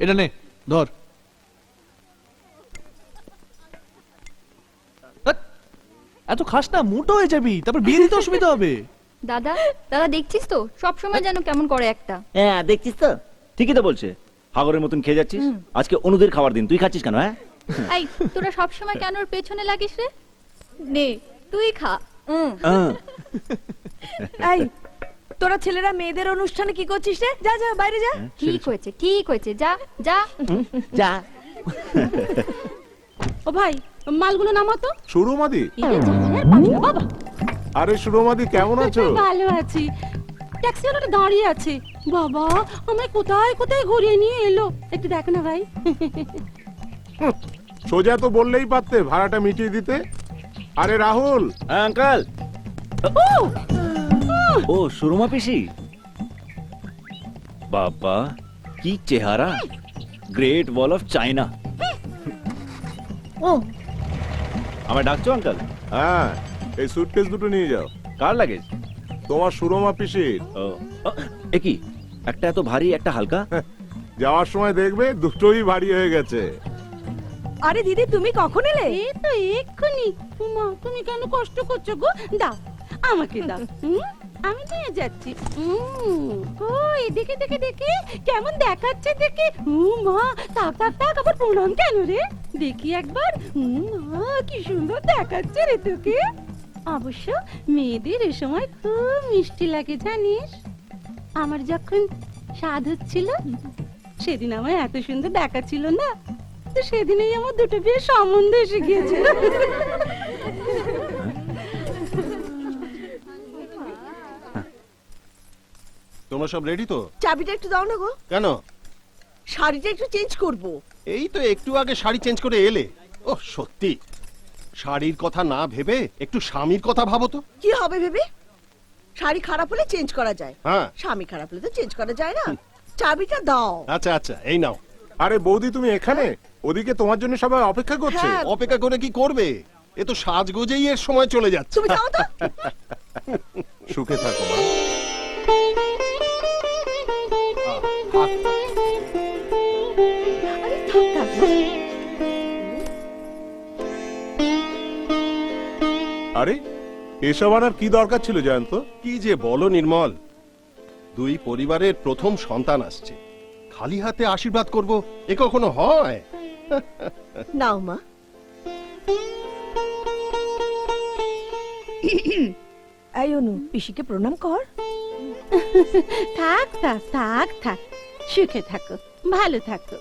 এটা নে ধর। এত খাস না, মোটো হয়ে যাবি, তারপর বিয়ে দিতে অসুবিধা হবে। দাদা দাদা দেখছিস তো সব সময় যেন কেমন করে একটা। হ্যাঁ দেখছিস তো, ঠিকই তো বলছে। হাগরের মতন খেয়ে যাচ্ছিস। আজকে অনুদের খাবার দিন, তুই খাচ্ছিস কেন? হ্যাঁ এই তোরা সব সময় কেন ওর পেছনে লাগিস রে? নে তুই খা। এই তোরা ছেলেরা মেয়েদের অনুষ্ঠানে কি করছিস রে? যা যা বাইরে যা। ঠিক হয়েছে যা যা যা। ও ভাই, মালগুলো নামাতো। সুরমাদি, বাবা আরে সুরমাদি কেমন আছো? ভালো আছি। ট্যাক্সিওয়ালাটা দাঁড়িয়ে আছে। বাবা আমায় কোথায় কোথায় ঘুরিয়ে নিয়ে এলো, একটু দেখো না ভাই। সোজা তো বললেই পারতে ভাড়াটা মিটিয়ে দিতে। আরে রাহুল। হ্যাঁ আঙ্কেল। ও সুরমা পিসি, বাবা কি চেহারা, গ্রেট ওয়াল অফ চায়না। আমায় ডাকছো আঙ্কেল? হ্যাঁ, এই সুটকেস দুটো নিয়ে যাও। কার লাগেজ? তোমার সুরমা পিসির। ও এ কি, একটা এত ভারী একটা হালকা। যাওয়ার সময় দেখবে দুটোই ভারী হয়ে গেছে। আরে দিদি তুমি কখন এলে? এই তো এক্ষুনি। মা তুমি কেন কষ্ট করছো গো? দাও আমাকে দাও। আমি নিয়ে যাচ্ছি। ও এদিকে দেখে দেখে কেমন দেখাচ্ছে দেখে। মা তাক তাক তাক, আবার প্রণাম কেন রে? দেখি একবার। মা কি সুন্দর দেখাচ্ছে রে তোকে। অবশ্য মেয়েদের এ সময় খুব মিষ্টি লাগে জানিস। আমার যখন স্বাদ হচ্ছিল সেদিন আমায় এত সুন্দর দেখাচ্ছিল না, তো সেদিনই আমার দুটো বিয়ের সম্বন্ধ এসে গিয়েছিল। তোমরা সব রেডি তো? চাবিটা একটু দাও না গো। কেন? শাড়িটা একটু চেঞ্জ করব। এই তো একটু আগে শাড়ি চেঞ্জ করে এলে। ও সত্যি, শাড়ির কথা না ভেবে একটু স্বামীর কথা ভাবো তো। কি হবে ভেবে? শাড়ি খারাপ হলে চেঞ্জ করা যায়, হ্যাঁ স্বামী খারাপ হলে তো চেঞ্জ করা যায় না। চাবিটা দাও। আচ্ছা আচ্ছা, এই নাও। আরে বৌদি তুমি এখানে? ওদিকে তোমার জন্য সবাই অপেক্ষা করছে। হ্যাঁ। অপেক্ষা করে কি করবে? এ তো সাজগোজেই এর সময় চলে যাচ্ছে। তুমি যাও তো। সুখে থাকো মা। আরে থাক থাক। আরে এসব আনার কি দরকার ছিল জয়ন্ত? কি যে বলো নির্মল, দুই পরিবারের প্রথম সন্তান আসছে, খালি হাতে আশীর্বাদ করব এ কখনো হয়? নাও মা। এই অনু, পিসিকে প্রণাম কর। থাক থাক থাক থাক, সুখে থাকো, ভালো থাকো।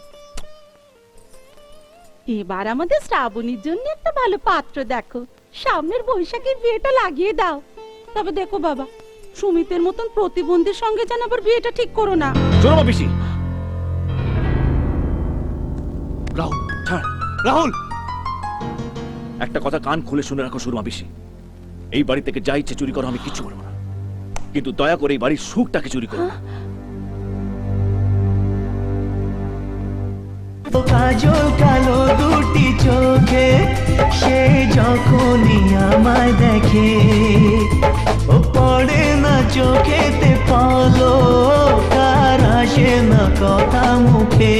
এবার আমাদের শ্রাবণীর জন্য একটা ভালো পাত্র দেখো, সামনের বৈশাখের বিয়েটা লাগিয়ে দাও। তবে দেখো বাবা, সুমিতের মতন প্রতিবন্ধীর সঙ্গে যেন আবার বিয়েটা ঠিক করো না। সুরমা পিসি, রাহুল ছাড়, রাহুল। একটা কথা কান খুলে শুনে রাখো সুরমা পিসি, এই বাড়ি থেকে যা ইচ্ছে চুরি করো, আমি কিচ্ছু করবো না, কিন্তু দয়া করে এই বাড়ির সুখটাকে চুরি করো না। কাজল কালো দুটি চোখে সে যখনই আমায় দেখে, ও পড়ে না চোখেতে পলক, আর আসে না কথা মুখে।